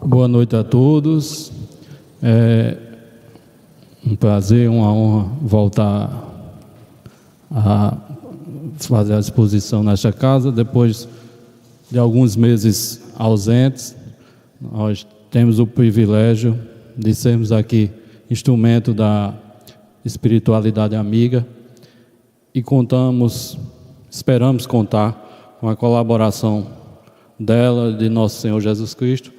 Boa noite a todos. É um prazer, uma honra voltar a fazer a exposição nesta casa. Depois de alguns meses ausentes, nós temos o privilégio de sermos aqui instrumento da espiritualidade amiga e esperamos contar com a colaboração dela, de nosso Senhor Jesus Cristo,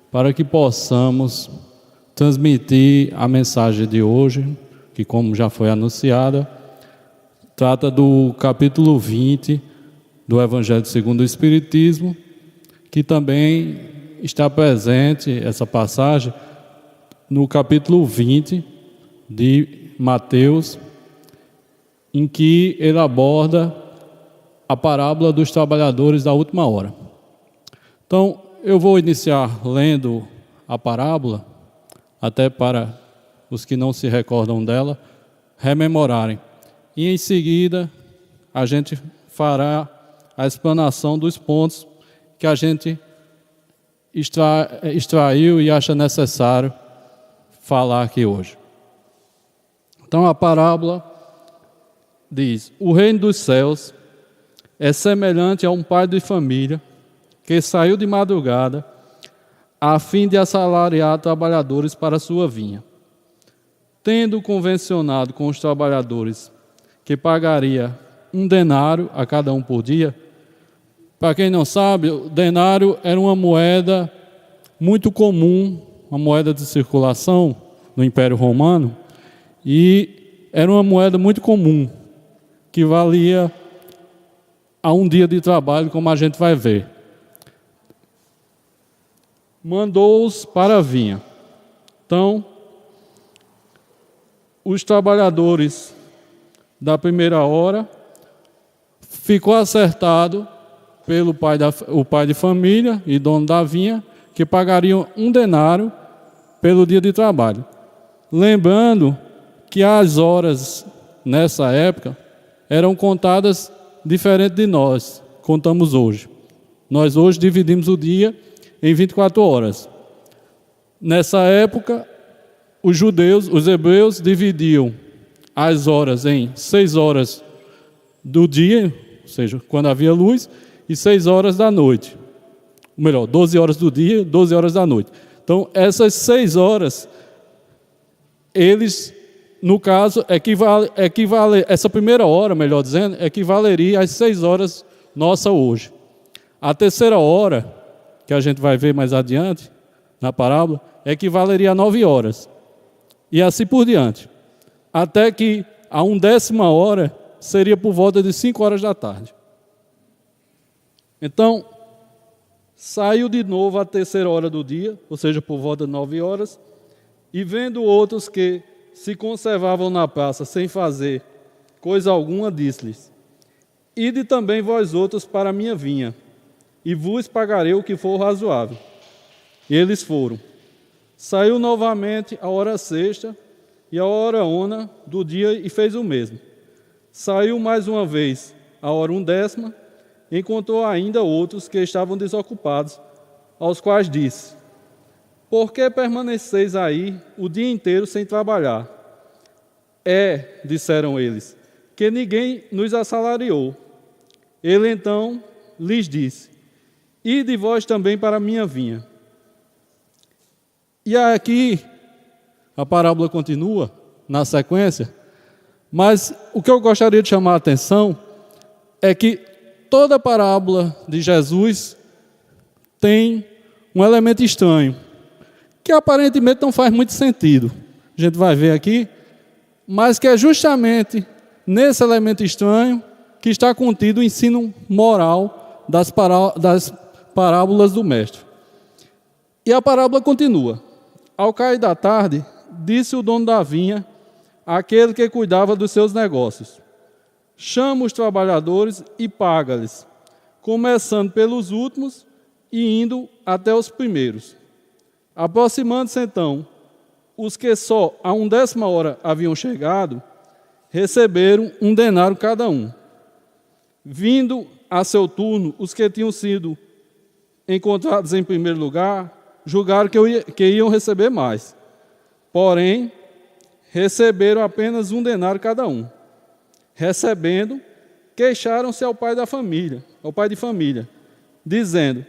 para que possamos transmitir a mensagem de hoje, que, como já foi anunciada, trata do capítulo 20 do Evangelho segundo o Espiritismo, que também está presente, essa passagem, no capítulo 20 de Mateus, em que ele aborda a parábola dos trabalhadores da última hora. Então, eu vou iniciar lendo a parábola, até para os que não se recordam dela, rememorarem. E em seguida, a gente fará a explanação dos pontos que a gente extraiu e acha necessário falar aqui hoje. Então, a parábola diz: o reino dos céus é semelhante a um pai de família que saiu de madrugada a fim de assalariar trabalhadores para sua vinha. Tendo convencionado com os trabalhadores que pagaria 1 denário a cada um por dia. Para quem não sabe, o denário era uma moeda muito comum, uma moeda de circulação no Império Romano, e era uma moeda muito comum, que valia a um dia de trabalho, como a gente vai ver. Mandou-os para a vinha. Então, os trabalhadores da primeira hora ficou acertado pelo pai de família e dono da vinha, que pagariam 1 denário pelo dia de trabalho. Lembrando que as horas, nessa época, eram contadas diferente de nós, contamos hoje. Nós hoje dividimos o dia em 24 horas. Nessa época, os judeus, os hebreus, dividiam as horas em 6 horas do dia, ou seja, quando havia luz, e 6 horas da noite. Ou melhor, 12 horas do dia, 12 horas da noite. Então, essas 6 horas, eles, no caso, essa primeira hora, melhor dizendo, equivaleria às 6 horas nossa hoje. A terceira hora, que a gente vai ver mais adiante, na parábola, equivaleria a 9 horas. E assim por diante. Até que a 1/10 hora seria por volta de 5 horas da tarde. Então, saiu de novo a terceira hora do dia, ou seja, por volta de 9 horas, e vendo outros que se conservavam na praça sem fazer coisa alguma, disse-lhes: ide também vós outros para a minha vinha, e vos pagarei o que for razoável. E eles foram. Saiu novamente a hora sexta e a hora nona do dia e fez o mesmo. Saiu mais uma vez a hora 1/10, encontrou ainda outros que estavam desocupados, aos quais disse: por que permaneceis aí o dia inteiro sem trabalhar? Disseram eles, que ninguém nos assalariou. Ele então lhes disse: ide vós também para a minha vinha. E aqui a parábola continua na sequência, mas o que eu gostaria de chamar a atenção é que toda a parábola de Jesus tem um elemento estranho, que aparentemente não faz muito sentido. A gente vai ver aqui, mas que é justamente nesse elemento estranho que está contido o ensino moral das parábolas do Mestre. E a parábola continua. Ao cair da tarde, disse o dono da vinha àquele que cuidava dos seus negócios: chama os trabalhadores e paga-lhes, começando pelos últimos e indo até os primeiros. Aproximando-se então, os que só a 1/10 hora haviam chegado, receberam 1 denário cada um. Vindo a seu turno, os que tinham sido encontrados em primeiro lugar, julgaram que iam receber mais. Porém, receberam apenas 1 denário cada um. Recebendo, queixaram-se ao pai de família, dizendo: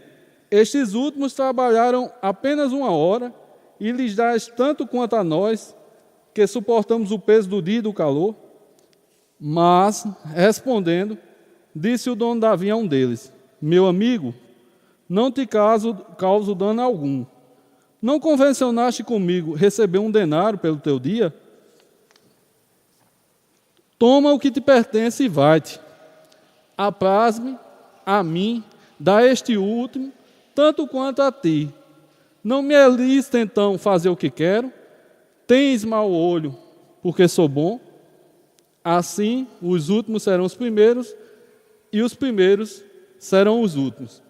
estes últimos trabalharam apenas 1 hora, e lhes dás tanto quanto a nós, que suportamos o peso do dia e do calor. Mas, respondendo, disse o dono da vinha a um deles: meu amigo, não te causo dano algum. Não convencionaste comigo receber 1 denário pelo teu dia? Toma o que te pertence e vai-te. Apraz-me a mim, dá este último, tanto quanto a ti. Não me é lícito então fazer o que quero? Tens mau olho, porque sou bom? Assim, os últimos serão os primeiros, e os primeiros serão os últimos.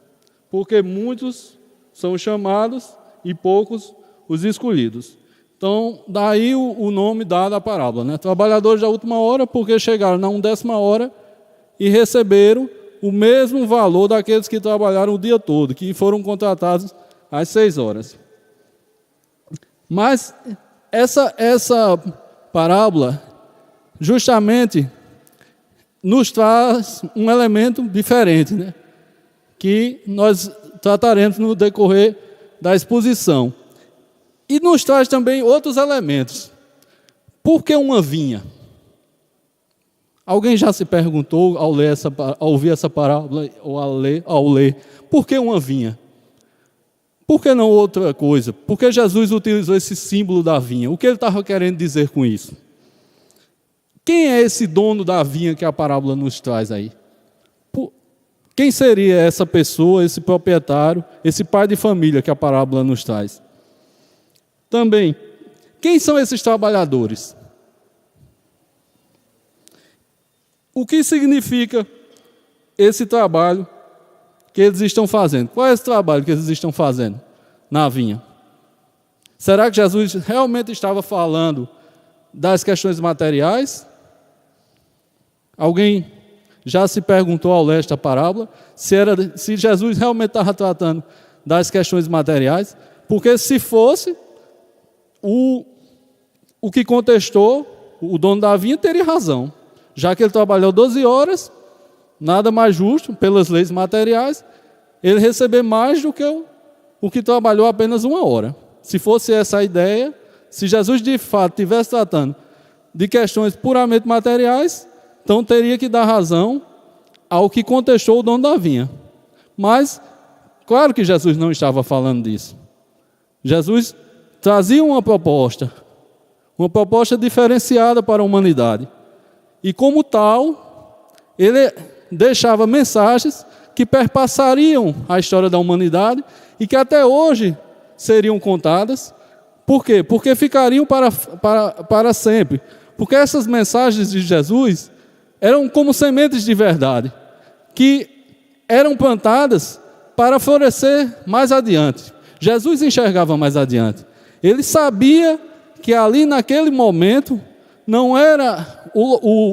Porque muitos são chamados e poucos os escolhidos. Então, daí o nome dado à parábola, né? Trabalhadores da última hora, porque chegaram na 1/10 hora e receberam o mesmo valor daqueles que trabalharam o dia todo, que foram contratados às 6 horas. Mas essa parábola justamente nos traz um elemento diferente, né? Que nós trataremos no decorrer da exposição. E nos traz também outros elementos. Por que uma vinha? Alguém já se perguntou ao ouvir essa parábola ou ao ler, por que uma vinha? Por que não outra coisa? Por que Jesus utilizou esse símbolo da vinha? O que ele estava querendo dizer com isso? Quem é esse dono da vinha que a parábola nos traz aí? Quem seria essa pessoa, esse proprietário, esse pai de família que a parábola nos traz? Também, quem são esses trabalhadores? O que significa esse trabalho que eles estão fazendo? Qual é esse trabalho que eles estão fazendo na vinha? Será que Jesus realmente estava falando das questões materiais? Alguém já se perguntou ao ler esta parábola se Jesus realmente estava tratando das questões materiais? Porque se fosse, o que contestou, o dono da vinha teria razão. Já que ele trabalhou 12 horas, nada mais justo, pelas leis materiais, ele receber mais do que o que trabalhou apenas 1 hora. Se fosse essa a ideia, se Jesus de fato estivesse tratando de questões puramente materiais, então teria que dar razão ao que contestou o dono da vinha. Mas, claro que Jesus não estava falando disso. Jesus trazia uma proposta diferenciada para a humanidade. E como tal, ele deixava mensagens que perpassariam a história da humanidade e que até hoje seriam contadas. Por quê? Porque ficariam para sempre. Porque essas mensagens de Jesus eram como sementes de verdade, que eram plantadas para florescer mais adiante. Jesus enxergava mais adiante. Ele sabia que ali naquele momento não era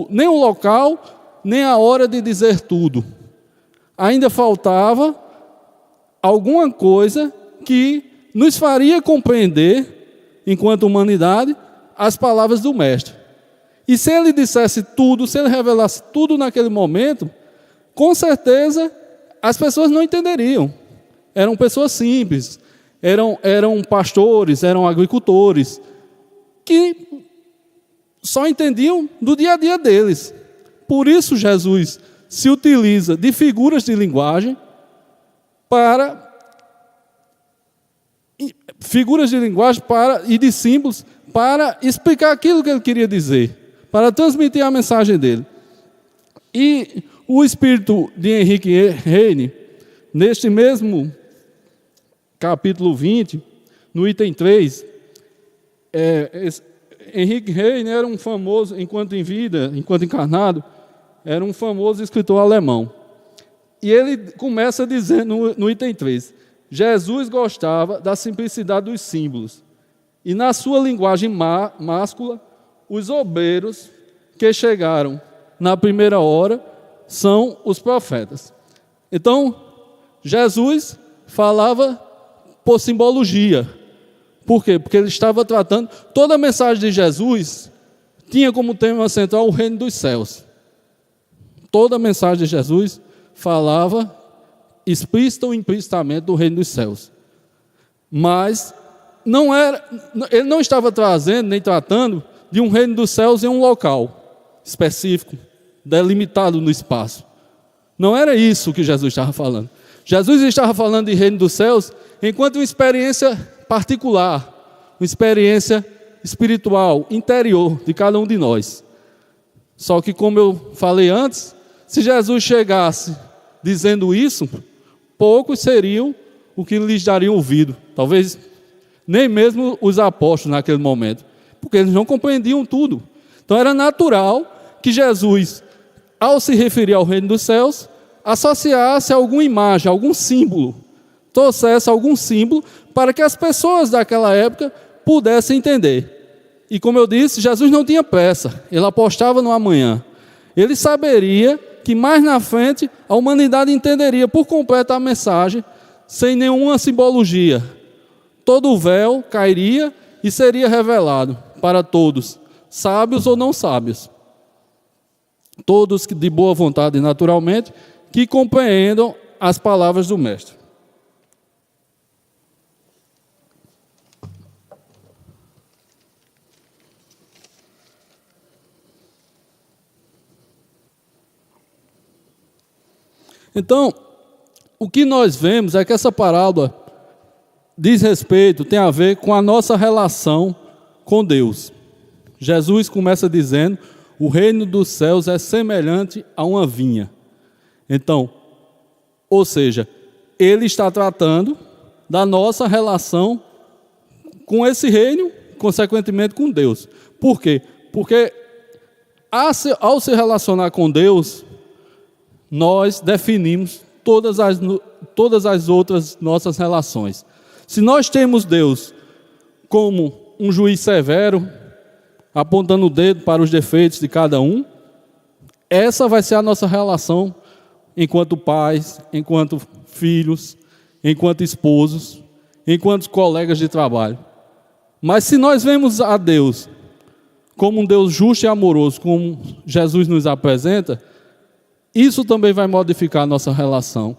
nem o local, nem a hora de dizer tudo. Ainda faltava alguma coisa que nos faria compreender, enquanto humanidade, as palavras do Mestre. E se ele dissesse tudo, se ele revelasse tudo naquele momento, com certeza as pessoas não entenderiam. Eram pessoas simples, eram pastores, eram agricultores, que só entendiam do dia a dia deles. Por isso Jesus se utiliza de figuras de linguagem e de símbolos para explicar aquilo que ele queria dizer, para transmitir a mensagem dele. E o espírito de Henrique Heine, neste mesmo capítulo 20, no item 3, Henrique Heine era um famoso, enquanto em vida, enquanto encarnado, era um famoso escritor alemão. E ele começa dizendo no item 3, Jesus gostava da simplicidade dos símbolos. E na sua linguagem máscula, os obreiros que chegaram na primeira hora são os profetas. Então, Jesus falava por simbologia. Por quê? Porque ele estava tratando, toda a mensagem de Jesus tinha como tema central o reino dos céus. Toda a mensagem de Jesus falava explícita ou implicitamente do reino dos céus. Mas ele não estava trazendo nem tratando de um reino dos céus em um local específico, delimitado no espaço. Não era isso que Jesus estava falando. Jesus estava falando de reino dos céus enquanto uma experiência particular, uma experiência espiritual, interior de cada um de nós. Só que, como eu falei antes, se Jesus chegasse dizendo isso, poucos seriam o que lhes dariam ouvido. Talvez nem mesmo os apóstolos naquele momento, porque eles não compreendiam tudo. Então era natural que Jesus, ao se referir ao reino dos céus, associasse alguma imagem, algum símbolo, trouxesse algum símbolo para que as pessoas daquela época pudessem entender. E como eu disse, Jesus não tinha pressa, ele apostava no amanhã. Ele saberia que mais na frente a humanidade entenderia por completo a mensagem, sem nenhuma simbologia. Todo o véu cairia e seria revelado para todos, sábios ou não sábios. Todos de boa vontade, naturalmente, que compreendam as palavras do Mestre. Então, o que nós vemos é que essa parábola diz respeito, tem a ver com a nossa relação com Deus. Jesus começa dizendo: o reino dos céus é semelhante a uma vinha. Então, ou seja, ele está tratando da nossa relação com esse reino, consequentemente com Deus. Por quê? Porque ao se relacionar com Deus, nós definimos todas as outras nossas relações. Se nós temos Deus como um juiz severo, apontando o dedo para os defeitos de cada um, essa vai ser a nossa relação enquanto pais, enquanto filhos, enquanto esposos, enquanto colegas de trabalho. Mas se nós vemos a Deus como um Deus justo e amoroso, como Jesus nos apresenta, isso também vai modificar a nossa relação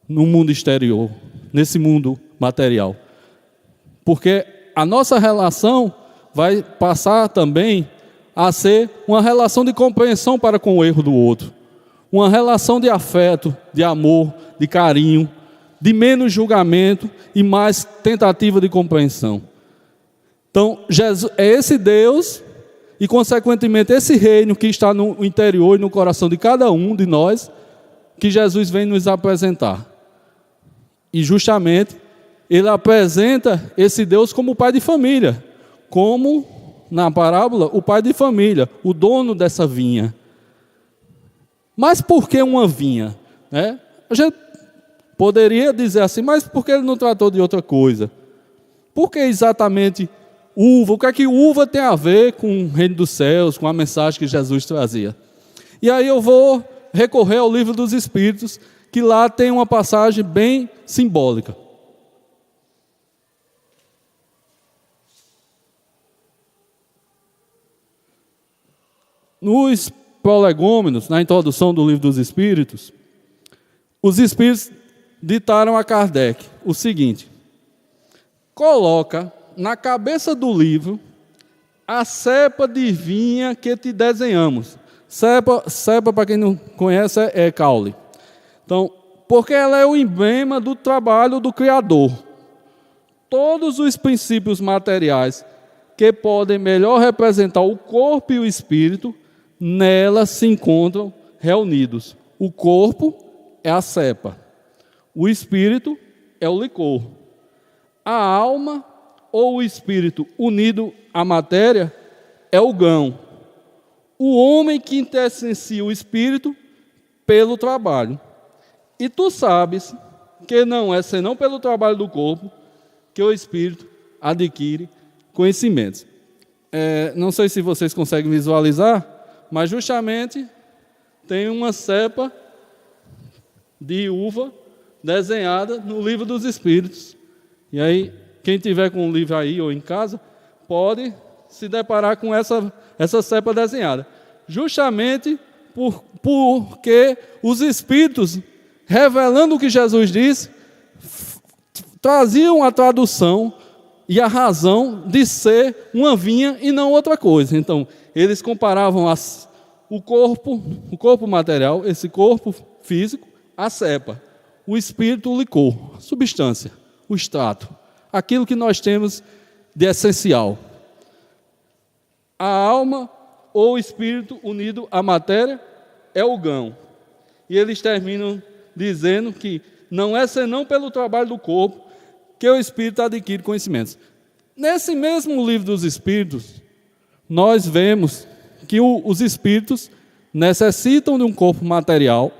no mundo exterior, nesse mundo material. Porque a nossa relação vai passar também a ser uma relação de compreensão para com o erro do outro. Uma relação de afeto, de amor, de carinho, de menos julgamento e mais tentativa de compreensão. Então, Jesus é esse Deus e, consequentemente, esse reino que está no interior e no coração de cada um de nós, que Jesus vem nos apresentar. E, justamente, ele apresenta esse Deus como pai de família, como, na parábola, o pai de família, o dono dessa vinha. Mas por que uma vinha? A gente poderia dizer assim, mas por que ele não tratou de outra coisa? Por que exatamente uva? O que é que uva tem a ver com o reino dos céus, com a mensagem que Jesus trazia? E aí eu vou recorrer ao Livro dos Espíritos, que lá tem uma passagem bem simbólica. Nos Prolegômenos, na introdução do Livro dos Espíritos, os Espíritos ditaram a Kardec o seguinte: coloca na cabeça do livro a cepa de vinha que te desenhamos. Cepa, para quem não conhece, é caule. Então, porque ela é o emblema do trabalho do Criador. Todos os princípios materiais que podem melhor representar o corpo e o espírito, nela se encontram reunidos. O corpo é a cepa, o espírito é o licor. A alma ou o espírito unido à matéria é o grão. O homem que intessencia o espírito pelo trabalho. E tu sabes que não é senão pelo trabalho do corpo que o espírito adquire conhecimentos. Não sei se vocês conseguem visualizar, mas justamente tem uma cepa de uva desenhada no Livro dos Espíritos, E aí, quem tiver com um livro aí ou em casa, pode se deparar com essa cepa desenhada. Justamente porque os Espíritos, revelando o que Jesus disse, traziam a tradução e a razão de ser uma vinha e não outra coisa. Então, eles comparavam o corpo material, esse corpo físico, a cepa, o espírito, o licor, a substância, o extrato, aquilo que nós temos de essencial. A alma ou o espírito unido à matéria é o gão. E eles terminam dizendo que não é senão pelo trabalho do corpo que o espírito adquire conhecimentos. Nesse mesmo livro dos Espíritos, nós vemos que os espíritos necessitam de um corpo material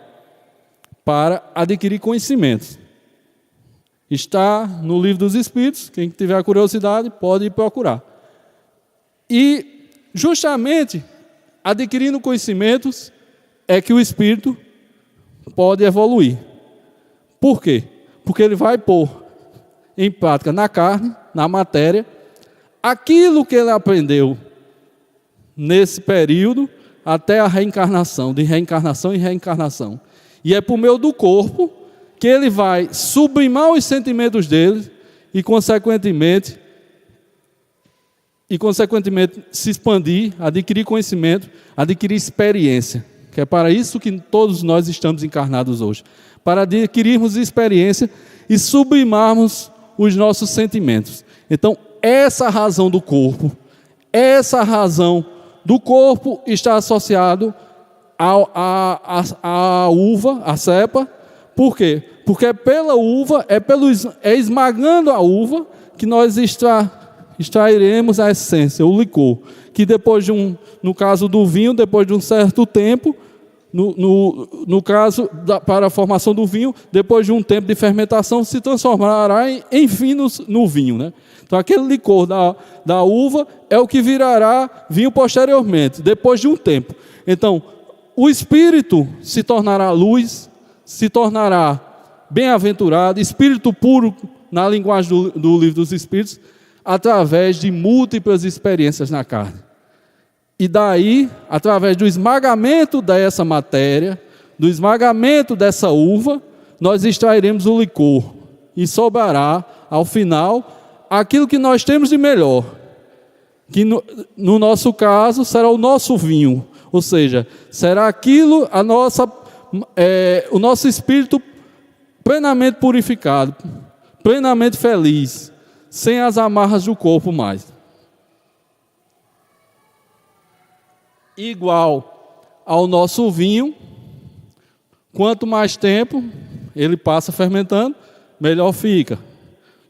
para adquirir conhecimentos. Está no livro dos Espíritos, quem tiver curiosidade pode ir procurar. E justamente adquirindo conhecimentos é que o espírito pode evoluir. Por quê? Porque ele vai pôr em prática na carne, na matéria, aquilo que ele aprendeu nesse período até a reencarnação, de reencarnação em reencarnação. E é por meio do corpo que ele vai sublimar os sentimentos dele e consequentemente se expandir, adquirir conhecimento, adquirir experiência, que é para isso que todos nós estamos encarnados hoje, para adquirirmos experiência e sublimarmos os nossos sentimentos. Então, essa razão do corpo está associado à uva, à cepa. Por quê? Porque pela uva, é esmagando a uva que nós extrairemos a essência, o licor, que depois no caso do vinho, depois de um certo tempo, no caso para a formação do vinho, depois de um tempo de fermentação, se transformará enfim no vinho, né? Então aquele licor da uva é o que virará vinho posteriormente, depois de um tempo. Então o espírito se tornará luz, se tornará bem-aventurado, espírito puro, na linguagem do livro dos Espíritos, através de múltiplas experiências na carne. E daí, através do esmagamento dessa matéria, do esmagamento dessa uva, nós extrairemos o licor e sobrará, ao final, aquilo que nós temos de melhor, que no nosso caso será o nosso vinho, ou seja, será aquilo, o nosso espírito plenamente purificado, plenamente feliz, sem as amarras do corpo mais. Igual ao nosso vinho, quanto mais tempo ele passa fermentando, melhor fica.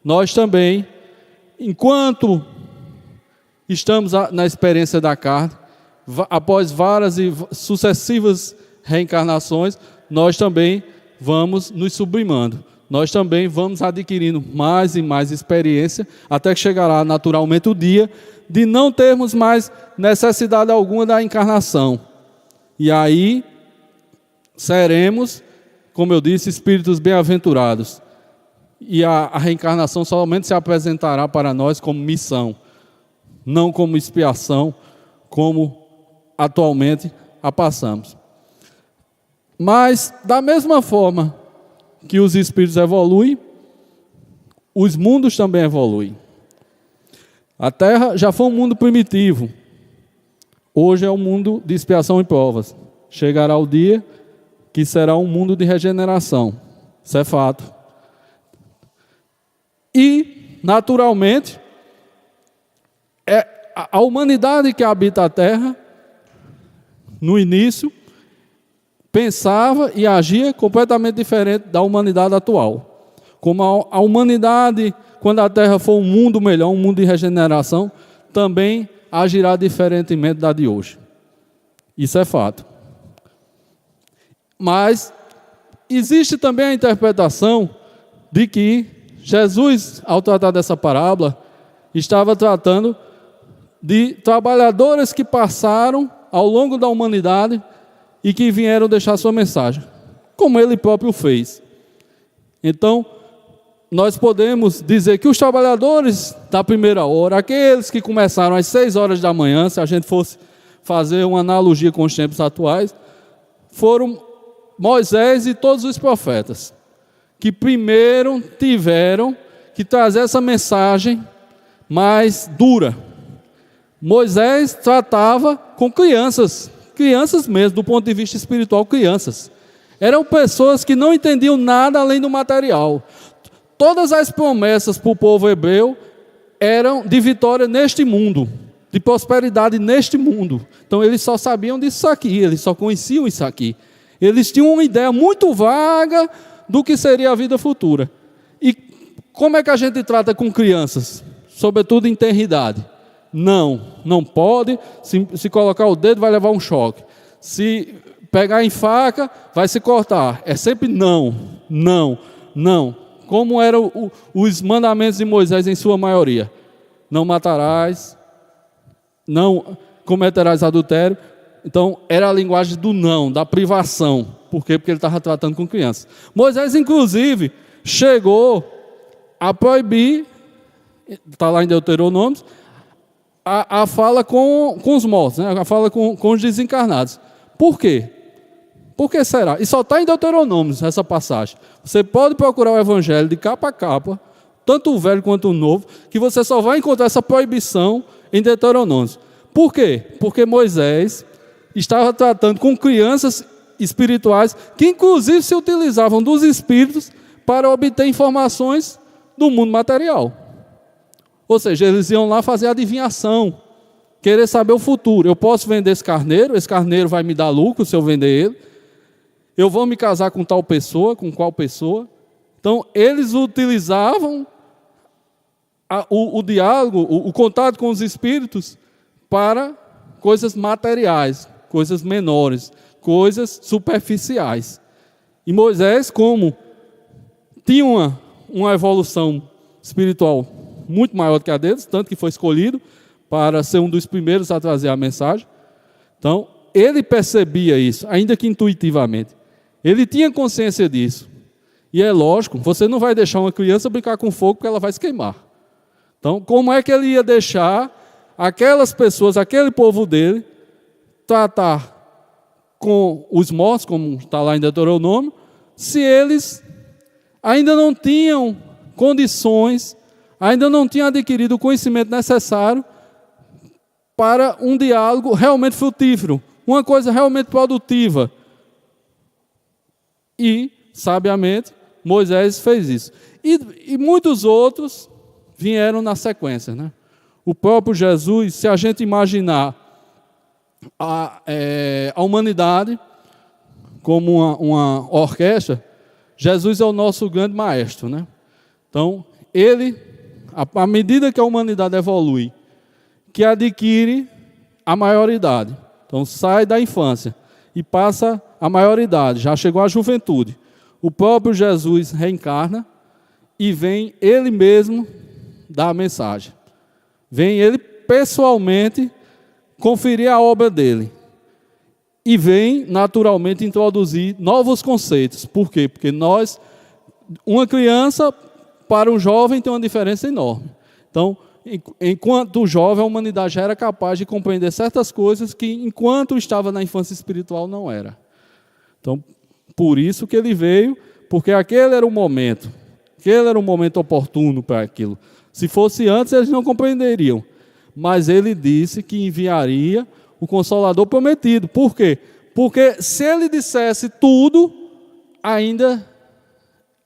Nós também, enquanto estamos na experiência da carne, após várias e sucessivas reencarnações, nós também vamos nos sublimando. Nós também vamos adquirindo mais e mais experiência, até que chegará naturalmente o dia de não termos mais necessidade alguma da encarnação. E aí seremos, como eu disse, espíritos bem-aventurados. E a reencarnação somente se apresentará para nós como missão, não como expiação, como atualmente a passamos. Mas, da mesma forma que os espíritos evoluem, os mundos também evoluem. A Terra já foi um mundo primitivo. Hoje é um mundo de expiação e provas. Chegará o dia que será um mundo de regeneração. Isso é fato. E, naturalmente, a humanidade que habita a Terra, no início, pensava e agia completamente diferente da humanidade atual. Como a humanidade, quando a Terra for um mundo melhor, um mundo de regeneração, também agirá diferentemente da de hoje. Isso é fato. Mas existe também a interpretação de que Jesus, ao tratar dessa parábola, estava tratando de trabalhadores que passaram ao longo da humanidade e que vieram deixar sua mensagem, como ele próprio fez. Então, nós podemos dizer que os trabalhadores da primeira hora, aqueles que começaram às 6 horas da manhã, se a gente fosse fazer uma analogia com os tempos atuais, foram Moisés e todos os profetas, que primeiro tiveram que trazer essa mensagem mais dura. Moisés tratava com crianças mesmo, do ponto de vista espiritual, crianças. Eram pessoas que não entendiam nada além do material. Todas as promessas para o povo hebreu eram de vitória neste mundo, de prosperidade neste mundo. Então eles só sabiam disso aqui, eles só conheciam isso aqui. Eles tinham uma ideia muito vaga do que seria a vida futura. E como é que a gente trata com crianças? Sobretudo em tenridade. Não pode. Se colocar o dedo vai levar um choque. Se pegar em faca, vai se cortar. É sempre não. Como eram os mandamentos de Moisés em sua maioria. Não matarás, não cometerás adultério. Então, era a linguagem do não, da privação. Por quê? Porque ele estava tratando com crianças. Moisés, inclusive, chegou a proibir, está lá em Deuteronômio, a fala com os mortos, né? A fala com os desencarnados. Por quê? Por que será? E só está em Deuteronômio essa passagem. Você pode procurar o Evangelho de capa a capa, tanto o velho quanto o novo, que você só vai encontrar essa proibição em Deuteronômio. Por quê? Porque Moisés estava tratando com crianças espirituais que inclusive se utilizavam dos espíritos para obter informações do mundo material. Ou seja, eles iam lá fazer adivinhação, querer saber o futuro. Eu posso vender esse carneiro vai me dar lucro se eu vender ele. Eu vou me casar com tal pessoa, com qual pessoa. Então, eles utilizavam o diálogo, o contato com os espíritos para coisas materiais, coisas menores, coisas superficiais. E Moisés, como tinha uma evolução espiritual muito maior do que a deles, tanto que foi escolhido para ser um dos primeiros a trazer a mensagem. Então, ele percebia isso, ainda que intuitivamente. Ele tinha consciência disso. E é lógico, você não vai deixar uma criança brincar com fogo porque ela vai se queimar. Então, como é que ele ia deixar aquelas pessoas, aquele povo dele, tratar com os mortos, como está lá em Deuteronômio, se eles ainda não tinham condições, ainda não tinham adquirido o conhecimento necessário para um diálogo realmente frutífero, uma coisa realmente produtiva. E, sabiamente, Moisés fez isso. E muitos outros vieram na sequência, né? O próprio Jesus, se a gente imaginar a humanidade como uma orquestra, Jesus é o nosso grande maestro, né? Então, ele, à medida que a humanidade evolui, que adquire a maioridade, então sai da infância e passa a maioridade, já chegou à juventude, o próprio Jesus reencarna e vem ele mesmo dar a mensagem. Vem ele pessoalmente conferir a obra dele. E vem, naturalmente, introduzir novos conceitos. Por quê? Porque uma criança para um jovem tem uma diferença enorme. Então, enquanto jovem, a humanidade já era capaz de compreender certas coisas que, enquanto estava na infância espiritual, não era. Então, por isso que ele veio, porque aquele era o momento oportuno para aquilo. Se fosse antes, eles não compreenderiam. Mas ele disse que enviaria o Consolador prometido. Por quê? Porque se ele dissesse tudo, ainda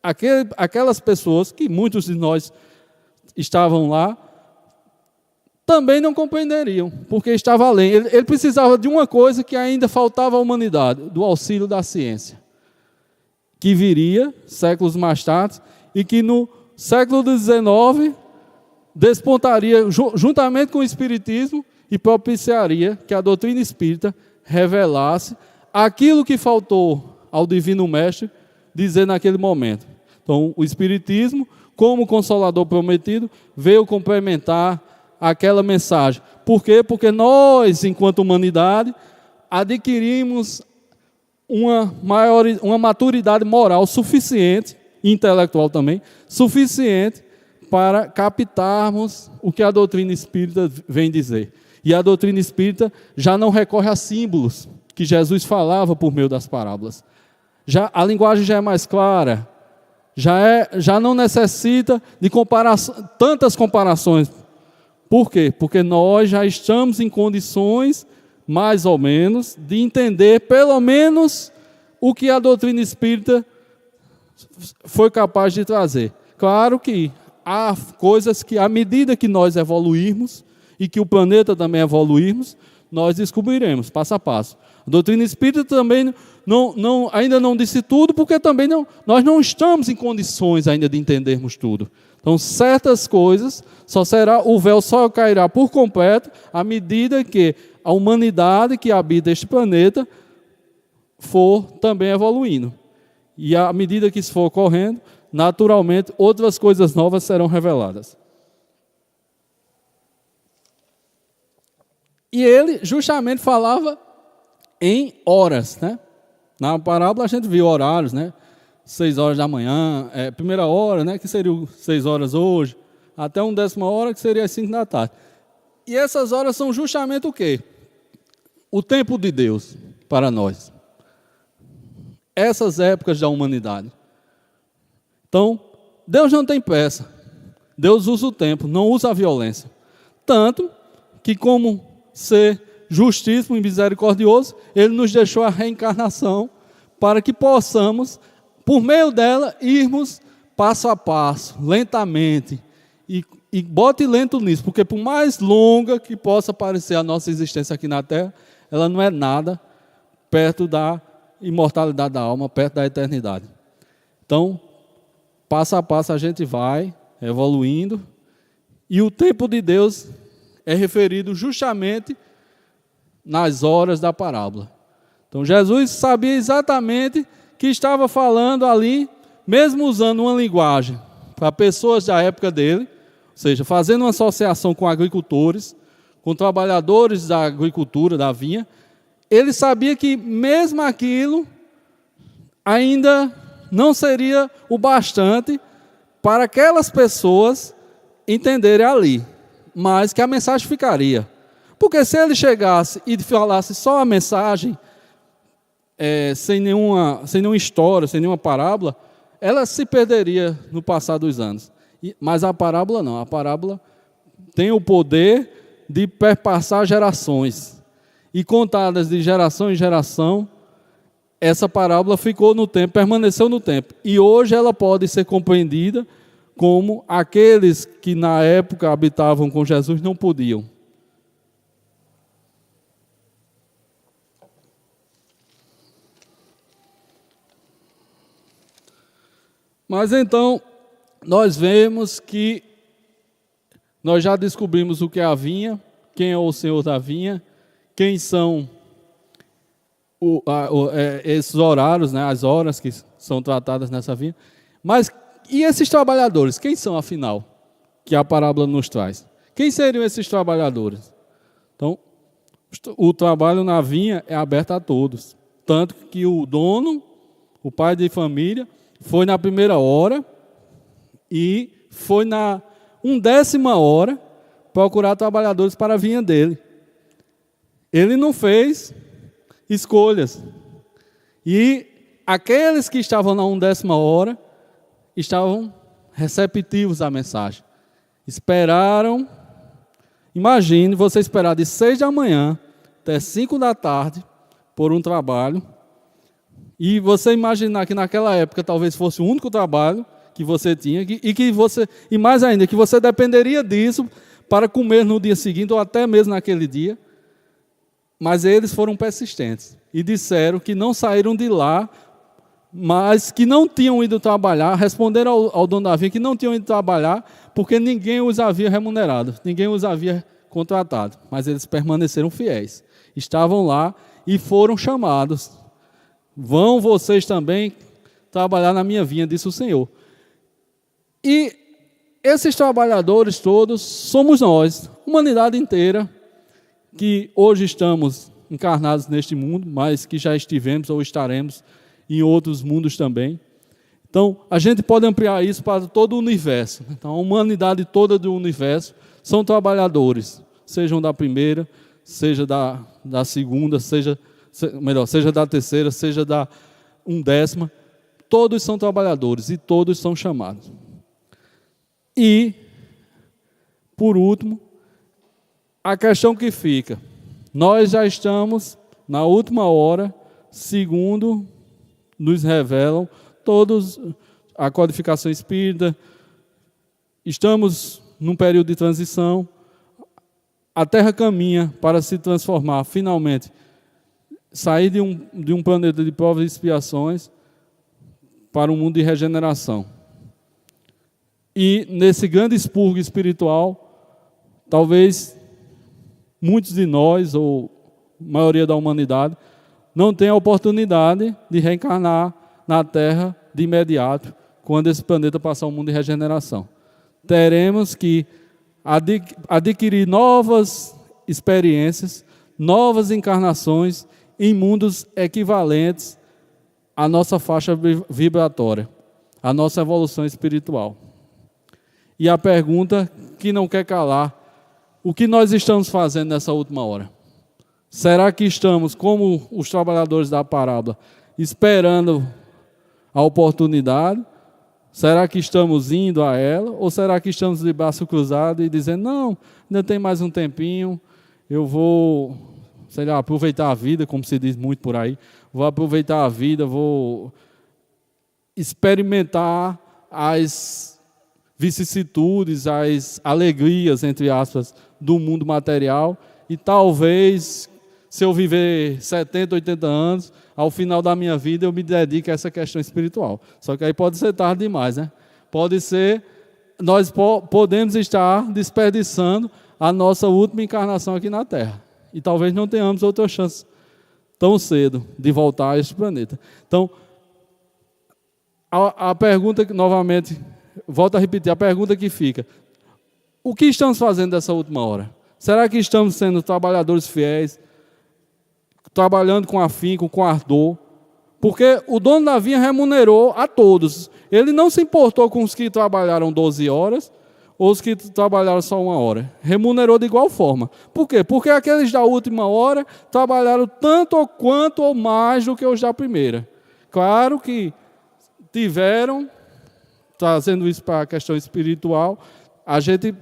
aquelas pessoas, que muitos de nós estavam lá, também não compreenderiam, porque estava além. Ele precisava de uma coisa que ainda faltava à humanidade, do auxílio da ciência, que viria séculos mais tarde, e que no século XIX despontaria juntamente com o Espiritismo e propiciaria que a doutrina espírita revelasse aquilo que faltou ao Divino Mestre dizer naquele momento. Então, o Espiritismo, como Consolador prometido, veio complementar aquela mensagem. Por quê? Porque nós, enquanto humanidade, adquirimos uma maturidade moral suficiente intelectual também, suficiente para captarmos o que a doutrina espírita vem dizer. E a doutrina espírita já não recorre a símbolos que Jesus falava por meio das parábolas. A linguagem já é mais clara, já não necessita de tantas comparações. Por quê? Porque nós já estamos em condições, mais ou menos, de entender pelo menos o que a doutrina espírita foi capaz de trazer. Claro que há coisas que, à medida que nós evoluirmos, e que o planeta também evoluirmos, nós descobriremos, passo a passo. A doutrina espírita também ainda não disse tudo, porque também nós não estamos em condições ainda de entendermos tudo. Então, certas coisas, o véu só cairá por completo à medida que a humanidade que habita este planeta for também evoluindo. E à medida que isso for ocorrendo, naturalmente, outras coisas novas serão reveladas. E ele justamente falava em horas, né? Na parábola a gente viu horários, né? 6 horas da manhã, primeira hora, né? Que seria 6 horas hoje, até 1/10 hora, que seria as 5 da tarde. E essas horas são justamente o quê? O tempo de Deus para nós. Essas épocas da humanidade. Então, Deus não tem pressa. Deus usa o tempo, não usa a violência. Tanto que, como ser justíssimo e misericordioso, Ele nos deixou a reencarnação para que possamos, por meio dela, irmos passo a passo, lentamente. E bote lento nisso, porque por mais longa que possa parecer a nossa existência aqui na Terra, ela não é nada perto da imortalidade da alma, perto da eternidade. Então, passo a passo a gente vai evoluindo, e o tempo de Deus é referido justamente nas horas da parábola. Então Jesus sabia exatamente que estava falando ali, mesmo usando uma linguagem para pessoas da época dele, ou seja, fazendo uma associação com agricultores, com trabalhadores da agricultura, da vinha, ele sabia que mesmo aquilo ainda não seria o bastante para aquelas pessoas entenderem ali, mas que a mensagem ficaria. Porque se ele chegasse e falasse só a mensagem, sem nenhuma história, sem nenhuma parábola, ela se perderia no passar dos anos. Mas a parábola não. A parábola tem o poder de perpassar gerações. E contadas de geração em geração, essa parábola ficou no tempo, permaneceu no tempo. E hoje ela pode ser compreendida como aqueles que na época habitavam com Jesus não podiam. Mas então, nós vemos que nós já descobrimos o que é a vinha, quem é o Senhor da vinha, quem são esses horários, né, as horas que são tratadas nessa vinha. Mas e esses trabalhadores, quem são afinal, que a parábola nos traz? Quem seriam esses trabalhadores? Então, o trabalho na vinha é aberto a todos. Tanto que o dono, o pai de família, foi na primeira hora e foi na 1/10 hora procurar trabalhadores para a vinha dele. Ele não fez escolhas. E aqueles que estavam na 1/10 hora estavam receptivos à mensagem. Esperaram. Imagine você esperar de 6 da manhã até 5 da tarde por um trabalho. E você imaginar que naquela época talvez fosse o único trabalho que você tinha e mais ainda, que você dependeria disso para comer no dia seguinte ou até mesmo naquele dia. Mas eles foram persistentes e disseram que não saíram de lá, mas que não tinham ido trabalhar, responderam ao dono da vinha que não tinham ido trabalhar porque ninguém os havia remunerado, ninguém os havia contratado, mas eles permaneceram fiéis, estavam lá e foram chamados. Vão vocês também trabalhar na minha vinha, disse o Senhor. E esses trabalhadores todos somos nós, humanidade inteira, que hoje estamos encarnados neste mundo, mas que já estivemos ou estaremos em outros mundos também. Então, a gente pode ampliar isso para todo o universo. Então, a humanidade toda do universo são trabalhadores, sejam da primeira, seja da segunda, seja da terceira, seja da 1/10, todos são trabalhadores e todos são chamados. E, por último, a questão que fica, nós já estamos na última hora, segundo nos revelam todos a codificação espírita, estamos num período de transição, a Terra caminha para se transformar, finalmente, sair de um planeta de provas e expiações para um mundo de regeneração. E nesse grande expurgo espiritual, talvez muitos de nós, ou a maioria da humanidade, não tenha a oportunidade de reencarnar na Terra de imediato, quando esse planeta passar um mundo de regeneração. Teremos que adquirir novas experiências, novas encarnações em mundos equivalentes à nossa faixa vibratória, à nossa evolução espiritual. E a pergunta que não quer calar, o que nós estamos fazendo nessa última hora? Será que estamos, como os trabalhadores da parábola, esperando a oportunidade? Será que estamos indo a ela? Ou será que estamos de braço cruzado e dizendo, não, ainda tem mais um tempinho, eu vou, aproveitar a vida, como se diz muito por aí, vou aproveitar a vida, vou experimentar as vicissitudes, as alegrias, entre aspas, do mundo material, e talvez, se eu viver 70, 80 anos, ao final da minha vida eu me dedico a essa questão espiritual. Só que aí pode ser tarde demais, né? Pode ser, nós podemos estar desperdiçando a nossa última encarnação aqui na Terra. E talvez não tenhamos outra chance tão cedo de voltar a este planeta. Então, a pergunta que, novamente, volto a repetir, a pergunta que fica, o que estamos fazendo nessa última hora? Será que estamos sendo trabalhadores fiéis, trabalhando com afinco, com ardor? Porque o dono da vinha remunerou a todos. Ele não se importou com os que trabalharam 12 horas ou os que trabalharam só 1 hora. Remunerou de igual forma. Por quê? Porque aqueles da última hora trabalharam tanto ou quanto ou mais do que os da primeira. Claro que tiveram, trazendo isso para a questão espiritual, a gente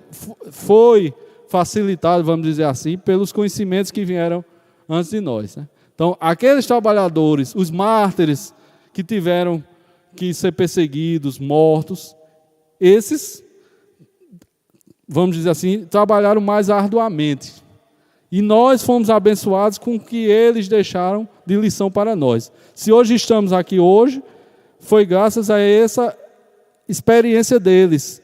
foi facilitado, vamos dizer assim, pelos conhecimentos que vieram antes de nós, né? Então, aqueles trabalhadores, os mártires que tiveram que ser perseguidos, mortos, esses, vamos dizer assim, trabalharam mais arduamente. E nós fomos abençoados com o que eles deixaram de lição para nós. Se hoje estamos aqui hoje, foi graças a essa experiência deles.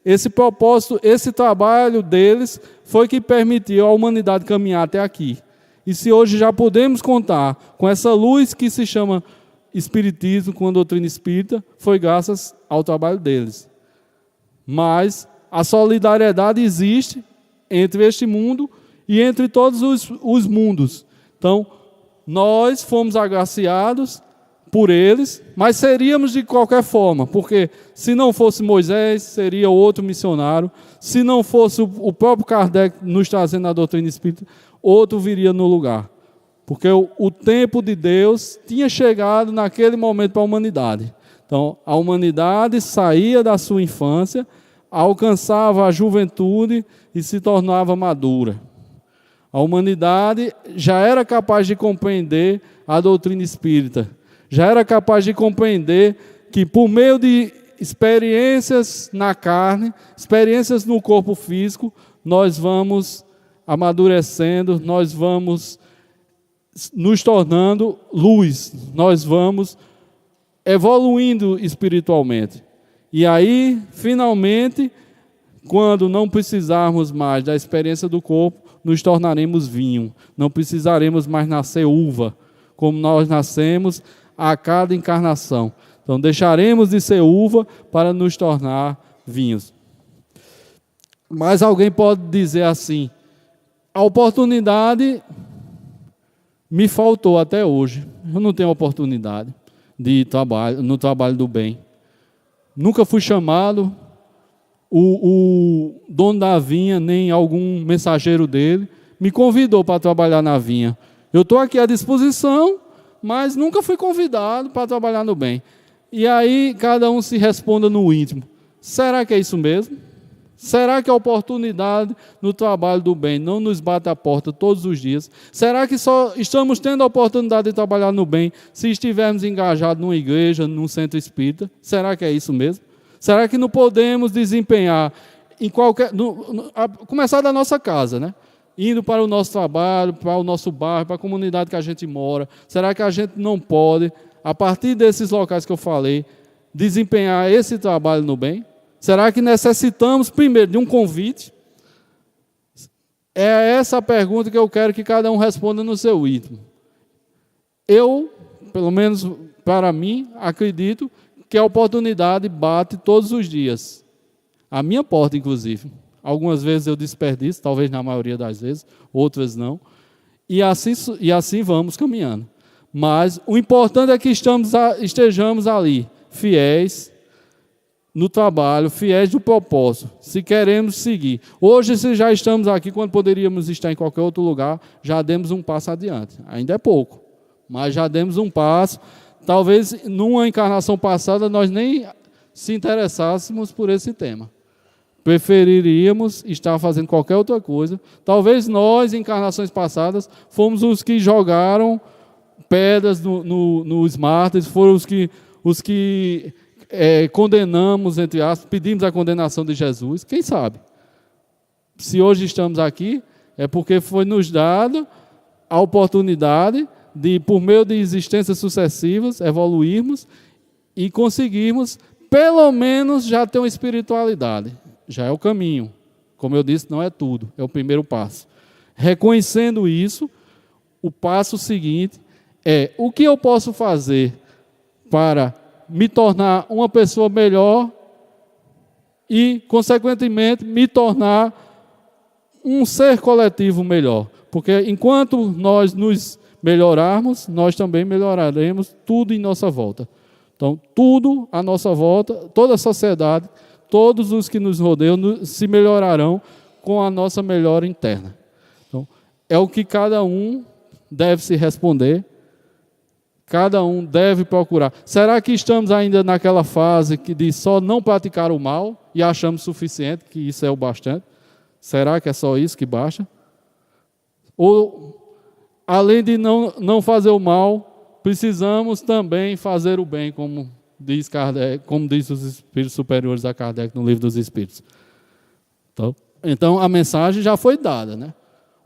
Esse propósito, esse trabalho deles foi que permitiu à humanidade caminhar até aqui. E se hoje já podemos contar com essa luz que se chama Espiritismo, com a doutrina espírita, foi graças ao trabalho deles. Mas a solidariedade existe entre este mundo e entre todos os mundos. Então, nós fomos agraciados por eles, mas seríamos de qualquer forma, porque se não fosse Moisés, seria outro missionário, se não fosse o próprio Kardec nos trazendo a doutrina espírita, outro viria no lugar. Porque o tempo de Deus tinha chegado naquele momento para a humanidade. Então, a humanidade saía da sua infância, alcançava a juventude e se tornava madura. A humanidade já era capaz de compreender a doutrina espírita, já era capaz de compreender que por meio de experiências na carne, experiências no corpo físico, nós vamos amadurecendo, nós vamos nos tornando luz, nós vamos evoluindo espiritualmente. E aí, finalmente, quando não precisarmos mais da experiência do corpo, nos tornaremos vinho. Não precisaremos mais nascer uva, como nós nascemos a cada encarnação. Então, deixaremos de ser uva para nos tornar vinhos. Mas alguém pode dizer assim, a oportunidade me faltou até hoje. Eu não tenho oportunidade de trabalho, no trabalho do bem. Nunca fui chamado, o dono da vinha, nem algum mensageiro dele, me convidou para trabalhar na vinha. Eu estou aqui à disposição, mas nunca fui convidado para trabalhar no bem. E aí cada um se responda no íntimo. Será que é isso mesmo? Será que a oportunidade no trabalho do bem não nos bate a porta todos os dias? Será que só estamos tendo a oportunidade de trabalhar no bem se estivermos engajados numa igreja, num centro espírita? Será que é isso mesmo? Será que não podemos desempenhar em qualquer... começar da nossa casa, né? Indo para o nosso trabalho, para o nosso bairro, para a comunidade que a gente mora. Será que a gente não pode, a partir desses locais que eu falei, desempenhar esse trabalho no bem? Será que necessitamos, primeiro, de um convite? É essa a pergunta que eu quero que cada um responda no seu íntimo. Eu, pelo menos para mim, acredito que a oportunidade bate todos os dias. A minha porta, inclusive. Algumas vezes eu desperdiço, talvez na maioria das vezes, outras não. E assim vamos caminhando. Mas o importante é que estejamos ali, fiéis no trabalho, fiéis no propósito, se queremos seguir. Hoje, se já estamos aqui, quando poderíamos estar em qualquer outro lugar, já demos um passo adiante. Ainda é pouco, mas já demos um passo. Talvez, numa encarnação passada, nós nem se interessássemos por esse tema. Preferiríamos estar fazendo qualquer outra coisa. Talvez nós, em encarnações passadas, fomos os que jogaram pedras no Smarties, foram os que condenamos, entre aspas, pedimos a condenação de Jesus. Quem sabe? Se hoje estamos aqui, é porque foi nos dado a oportunidade de, por meio de existências sucessivas, evoluirmos e conseguirmos, pelo menos, já ter uma espiritualidade. Já é o caminho. Como eu disse, não é tudo, é o primeiro passo. Reconhecendo isso, o passo seguinte é: o que eu posso fazer para me tornar uma pessoa melhor e, consequentemente, me tornar um ser coletivo melhor? Porque enquanto nós nos melhorarmos, nós também melhoraremos tudo em nossa volta. Então, tudo à nossa volta, toda a sociedade, todos os que nos rodeiam se melhorarão com a nossa melhora interna. Então, é o que cada um deve se responder. Cada um deve procurar. Será que estamos ainda naquela fase de só não praticar o mal e achamos suficiente, que isso é o bastante? Será que é só isso que basta? Ou, além de não fazer o mal, precisamos também fazer o bem, como diz Kardec, como diz os Espíritos Superiores a Kardec no Livro dos Espíritos. Então a mensagem já foi dada, né?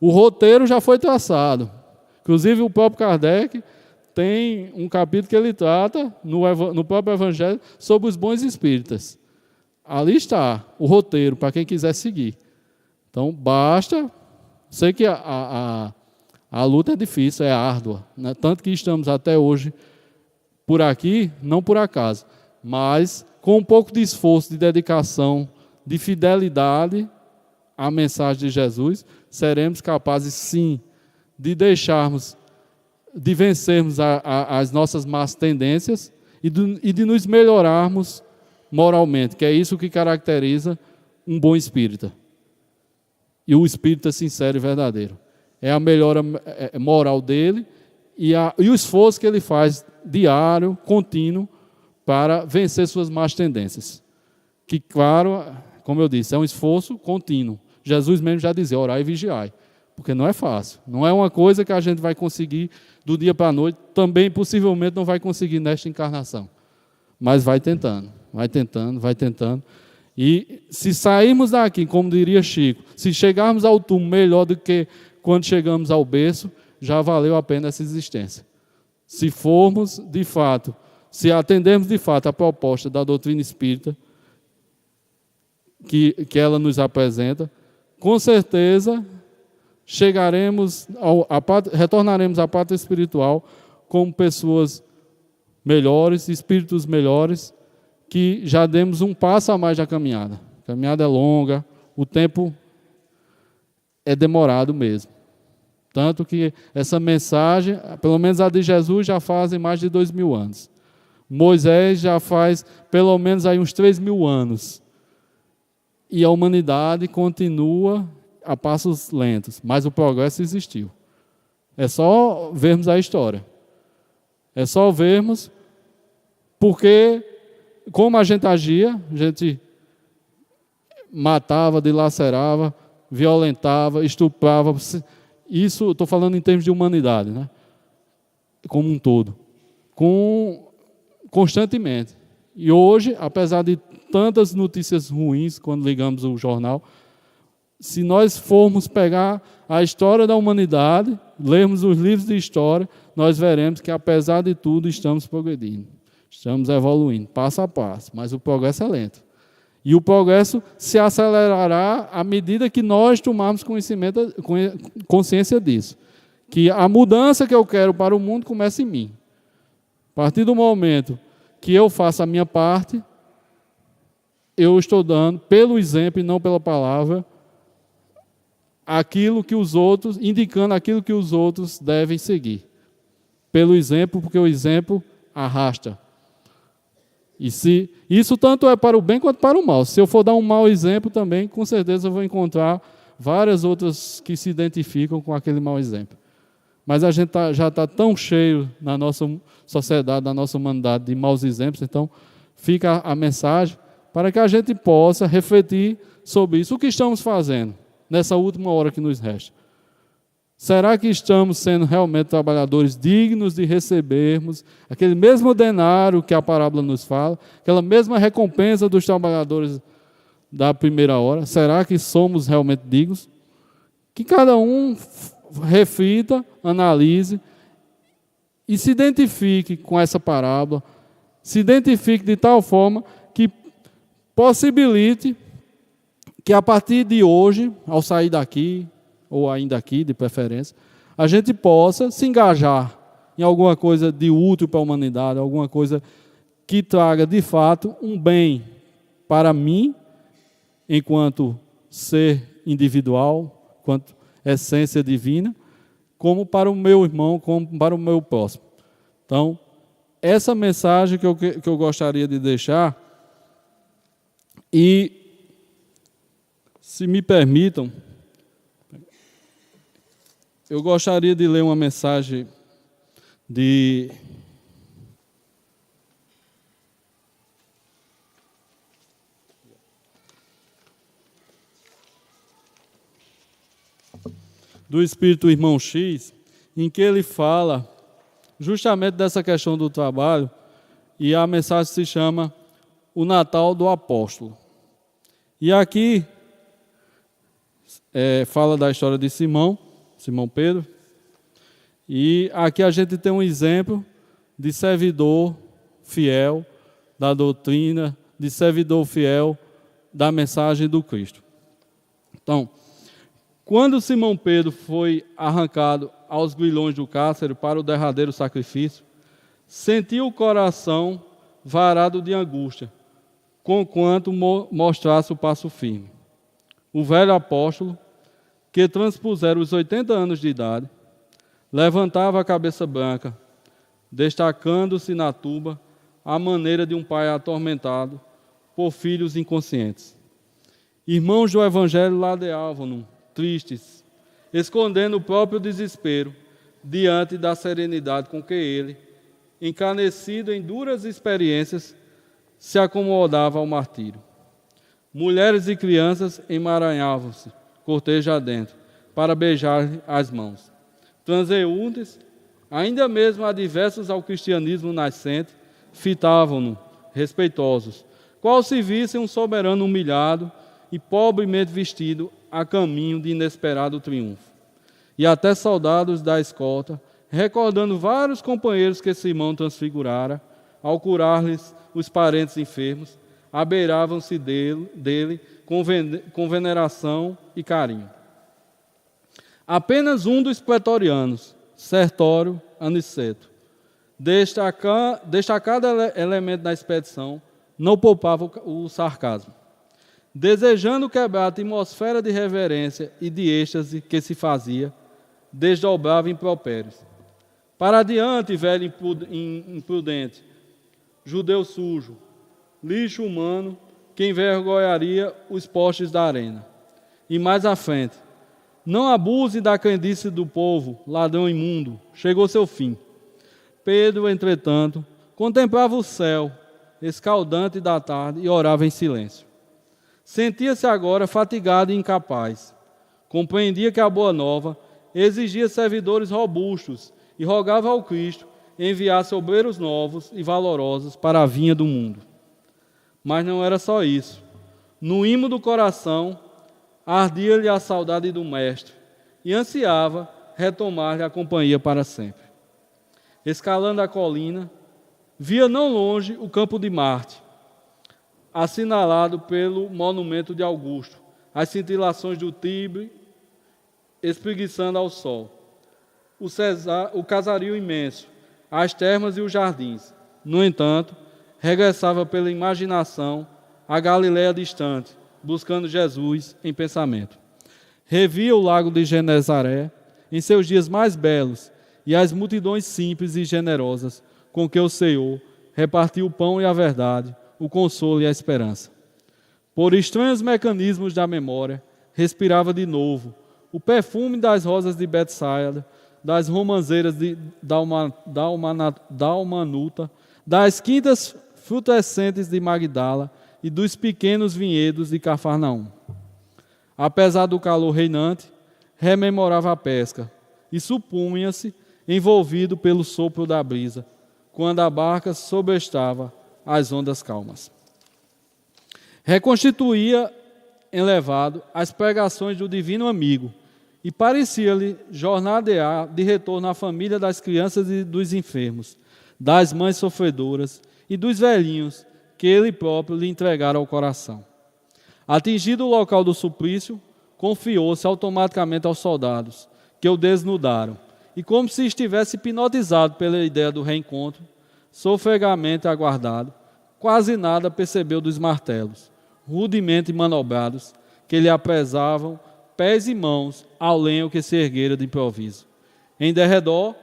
O roteiro já foi traçado. Inclusive o próprio Kardec tem um capítulo que ele trata, no próprio Evangelho, sobre os bons espíritas. Ali está o roteiro, para quem quiser seguir. Então, basta... Sei que a luta é difícil, é árdua, né? Tanto que estamos até hoje por aqui, não por acaso, mas com um pouco de esforço, de dedicação, de fidelidade à mensagem de Jesus, seremos capazes, sim, de vencermos as nossas más tendências e de nos melhorarmos moralmente, que é isso que caracteriza um bom espírita. E o espírita sincero e verdadeiro. É a melhora moral dele e o esforço que ele faz diário, contínuo, para vencer suas más tendências. Que, claro, como eu disse, é um esforço contínuo. Jesus mesmo já dizia: orai e vigiai. Porque não é fácil. Não é uma coisa que a gente vai conseguir do dia para a noite. Também, possivelmente, não vai conseguir nesta encarnação. Mas vai tentando, vai tentando, vai tentando. E se sairmos daqui, como diria Chico, se chegarmos ao túmulo melhor do que quando chegamos ao berço, já valeu a pena essa existência. Se formos, de fato, se atendermos, de fato, a proposta da doutrina espírita que ela nos apresenta, com certeza retornaremos à pátria espiritual como pessoas melhores, espíritos melhores, que já demos um passo a mais da caminhada. A caminhada é longa, o tempo é demorado mesmo. Tanto que essa mensagem, pelo menos a de Jesus, já fazem mais de 2000 anos. Moisés já faz pelo menos aí uns 3.000 anos. E a humanidade continua a passos lentos, mas o progresso existiu. É só vermos a história. É só vermos porque, como a gente agia, a gente matava, dilacerava, violentava, estuprava. Isso, estou falando em termos de humanidade, né? Como um todo. Constantemente. E hoje, apesar de tantas notícias ruins, quando ligamos o jornal, se nós formos pegar a história da humanidade, lermos os livros de história, nós veremos que, apesar de tudo, estamos progredindo. Estamos evoluindo, passo a passo, mas o progresso é lento. E o progresso se acelerará à medida que nós tomarmos consciência disso. Que a mudança que eu quero para o mundo começa em mim. A partir do momento que eu faço a minha parte, eu estou dando, pelo exemplo e não pela palavra, aquilo que os outros, indicando aquilo que os outros devem seguir. Pelo exemplo, porque o exemplo arrasta. E se isso tanto é para o bem quanto para o mal. Se eu for dar um mau exemplo também, com certeza eu vou encontrar várias outras que se identificam com aquele mau exemplo. Mas a gente já está tão cheio na nossa sociedade, na nossa humanidade, de maus exemplos, então fica a mensagem para que a gente possa refletir sobre isso. O que estamos fazendo nessa última hora que nos resta? Será que estamos sendo realmente trabalhadores dignos de recebermos aquele mesmo denário que a parábola nos fala, aquela mesma recompensa dos trabalhadores da primeira hora? Será que somos realmente dignos? Que cada um reflita, analise e se identifique com essa parábola, se identifique de tal forma que possibilite que a partir de hoje, ao sair daqui, ou ainda aqui, de preferência, a gente possa se engajar em alguma coisa de útil para a humanidade, alguma coisa que traga, de fato, um bem para mim, enquanto ser individual, enquanto essência divina, como para o meu irmão, como para o meu próximo. Então, essa mensagem que eu gostaria de deixar, e, se me permitam, eu gostaria de ler uma mensagem do Espírito Irmão X, em que ele fala justamente dessa questão do trabalho, e a mensagem se chama O Natal do Apóstolo. E aqui fala da história de Simão Pedro, e aqui a gente tem um exemplo de servidor fiel da doutrina, de servidor fiel da mensagem do Cristo. Então, quando Simão Pedro foi arrancado aos grilhões do cárcere para o derradeiro sacrifício, sentiu o coração varado de angústia, conquanto mostrasse o passo firme. O velho apóstolo, que transpusera os 80 anos de idade, levantava a cabeça branca, destacando-se na tuba à maneira de um pai atormentado por filhos inconscientes. Irmãos do Evangelho ladeavam-no, tristes, escondendo o próprio desespero diante da serenidade com que ele, encanecido em duras experiências, se acomodava ao martírio. Mulheres e crianças emaranhavam-se, cortejo adentro, para beijar as mãos. Transeuntes, ainda mesmo adversos ao cristianismo nascente, fitavam-no, respeitosos, qual se vissem um soberano humilhado e pobremente vestido a caminho de inesperado triunfo. E até soldados da escolta, recordando vários companheiros que Simão transfigurara, ao curar-lhes os parentes enfermos, abeiravam-se dele com veneração e carinho. Apenas um dos pretorianos, Sertório Aniceto, destacado elemento da expedição, não poupava o sarcasmo. Desejando quebrar a atmosfera de reverência e de êxtase que se fazia, desdobrava impropérios. Para adiante, velho imprudente, judeu sujo, lixo humano que envergonharia os postes da arena. E mais à frente, não abuse da crendice do povo, ladrão imundo, chegou seu fim. Pedro, entretanto, contemplava o céu escaldante da tarde e orava em silêncio. Sentia-se agora fatigado e incapaz. Compreendia que a boa nova exigia servidores robustos e rogava ao Cristo enviasse obreiros novos e valorosos para a vinha do mundo. Mas não era só isso. No imo do coração, ardia-lhe a saudade do Mestre e ansiava retomar-lhe a companhia para sempre. Escalando a colina, via não longe o campo de Marte, assinalado pelo monumento de Augusto, as cintilações do Tibre espreguiçando ao sol, o casario imenso, as termas e os jardins. No entanto, regressava pela imaginação à Galiléia distante, buscando Jesus em pensamento. Revia o lago de Genezaré em seus dias mais belos e as multidões simples e generosas com que o Senhor repartiu o pão e a verdade, o consolo e a esperança. Por estranhos mecanismos da memória, respirava de novo o perfume das rosas de Betsaida, das romãzeiras de Dalmanuta, das quintas frutescentes de Magdala e dos pequenos vinhedos de Cafarnaum. Apesar do calor reinante, rememorava a pesca e supunha-se envolvido pelo sopro da brisa, quando a barca sobrestava as ondas calmas. Reconstituía elevado as pregações do divino amigo e parecia-lhe jornadear de retorno à família das crianças e dos enfermos, das mães sofredoras e dos velhinhos que ele próprio lhe entregara ao coração. Atingido o local do suplício, confiou-se automaticamente aos soldados, que o desnudaram, e como se estivesse hipnotizado pela ideia do reencontro, sofregamente aguardado, quase nada percebeu dos martelos, rudemente manobrados, que lhe apresavam pés e mãos ao lenho que se erguera de improviso. Em derredor,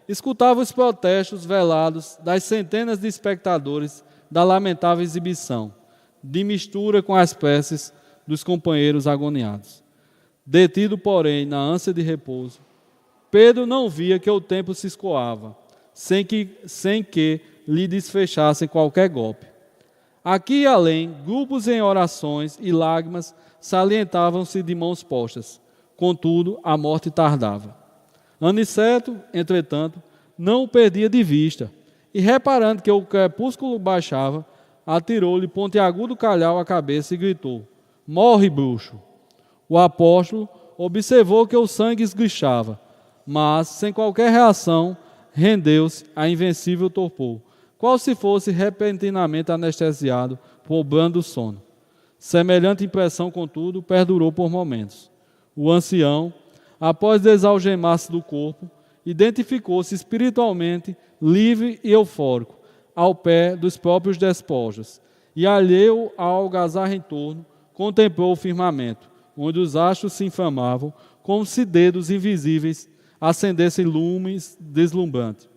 escutava os protestos velados das centenas de espectadores da lamentável exibição, de mistura com as preces dos companheiros agoniados. Detido, porém, na ânsia de repouso, Pedro não via que o tempo se escoava, sem que lhe desfechassem qualquer golpe. Aqui e além, grupos em orações e lágrimas salientavam-se de mãos postas. Contudo, a morte tardava. Aniceto, entretanto, não o perdia de vista, e reparando que o crepúsculo baixava, atirou-lhe pontiagudo calhau à cabeça e gritou: "Morre, bruxo!" O apóstolo observou que o sangue esguichava, mas, sem qualquer reação, rendeu-se a invencível torpor, qual se fosse repentinamente anestesiado por brando sono. Semelhante impressão, contudo, perdurou por momentos. O ancião, após desalgemar-se do corpo, identificou-se espiritualmente livre e eufórico, ao pé dos próprios despojos, e alheio ao algazarra em torno, contemplou o firmamento, onde os astros se inflamavam, como se dedos invisíveis acendessem lumes deslumbrantes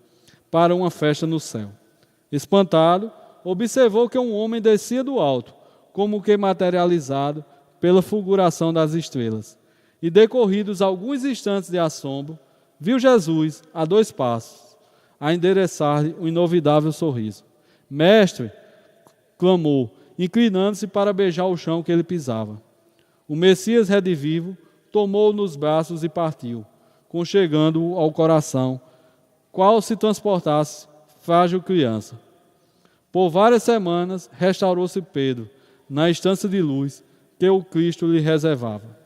para uma festa no céu. Espantado, observou que um homem descia do alto, como que materializado pela fulguração das estrelas. E decorridos alguns instantes de assombro, viu Jesus, a 2 passos, a endereçar-lhe um inovidável sorriso. "Mestre!" clamou, inclinando-se para beijar o chão que ele pisava. O Messias redivivo tomou-o nos braços e partiu, conchegando-o ao coração, qual se transportasse frágil criança. Por várias semanas restaurou-se Pedro, na estância de luz que o Cristo lhe reservava.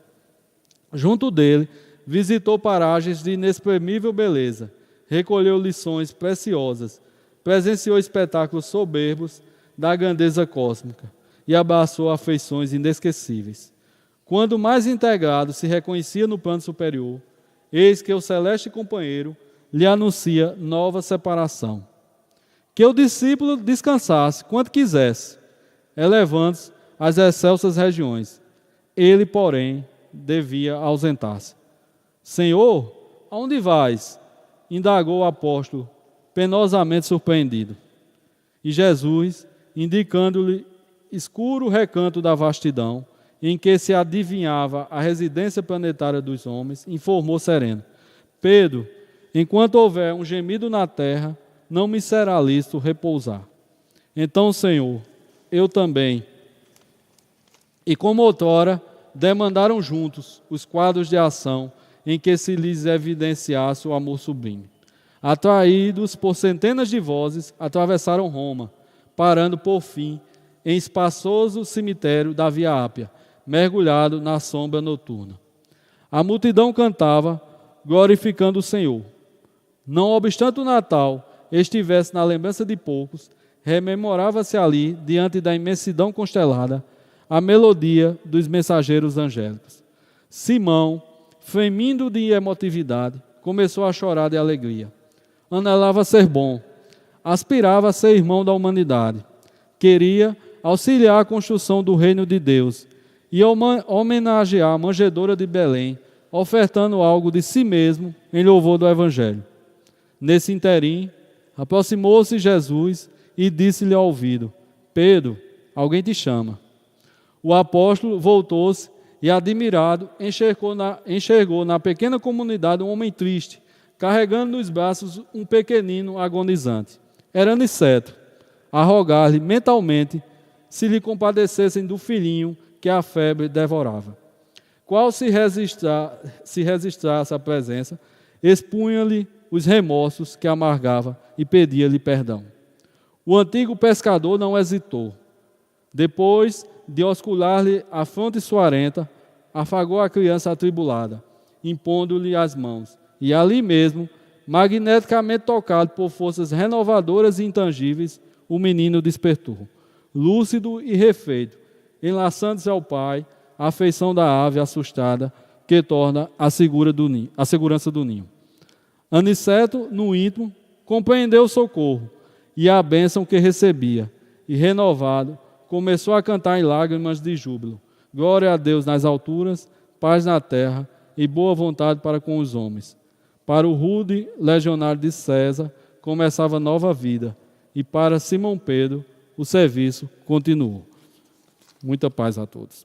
Junto dele, visitou paragens de inexprimível beleza, recolheu lições preciosas, presenciou espetáculos soberbos da grandeza cósmica e abraçou afeições inesquecíveis. Quando mais integrado se reconhecia no plano superior, eis que o celeste companheiro lhe anuncia nova separação. Que o discípulo descansasse quanto quisesse, elevando-se às excelsas regiões. Ele, porém, devia ausentar-se. "Senhor, aonde vais?" indagou o apóstolo, penosamente surpreendido. E Jesus, indicando-lhe escuro recanto da vastidão, em que se adivinhava a residência planetária dos homens, informou sereno: Pedro, enquanto houver um gemido na terra, não me será lícito repousar. Então, Senhor, eu também. E como outrora, demandaram juntos os quadros de ação em que se lhes evidenciasse o amor sublime. Atraídos por centenas de vozes, atravessaram Roma, parando por fim em espaçoso cemitério da Via Ápia, mergulhado na sombra noturna. A multidão cantava, glorificando o Senhor. Não obstante o Natal estivesse na lembrança de poucos, rememorava-se ali, diante da imensidão constelada, a melodia dos mensageiros angélicos. Simão, fremindo de emotividade, começou a chorar de alegria. Anelava ser bom, aspirava a ser irmão da humanidade. Queria auxiliar a construção do reino de Deus e homenagear a manjedoura de Belém, ofertando algo de si mesmo em louvor do Evangelho. Nesse interim, aproximou-se Jesus e disse-lhe ao ouvido: Pedro, alguém te chama. O apóstolo voltou-se e, admirado, enxergou na pequena comunidade um homem triste, carregando nos braços um pequenino agonizante. Era Aniceto, a rogar-lhe mentalmente se lhe compadecessem do filhinho que a febre devorava. Qual se registrasse à presença, expunha-lhe os remorsos que amargava e pedia-lhe perdão. O antigo pescador não hesitou. Depois de oscular-lhe a fronte suarenta, afagou a criança atribulada, impondo-lhe as mãos, e ali mesmo, magneticamente tocado por forças renovadoras e intangíveis, o menino despertou, lúcido e refeito, enlaçando-se ao pai, a afeição da ave assustada que torna a segurança do ninho. Aniceto, no íntimo, compreendeu o socorro e a bênção que recebia, e renovado, começou a cantar em lágrimas de júbilo: glória a Deus nas alturas, paz na terra e boa vontade para com os homens. Para o rude legionário de César começava nova vida, e para Simão Pedro o serviço continuou. Muita paz a todos.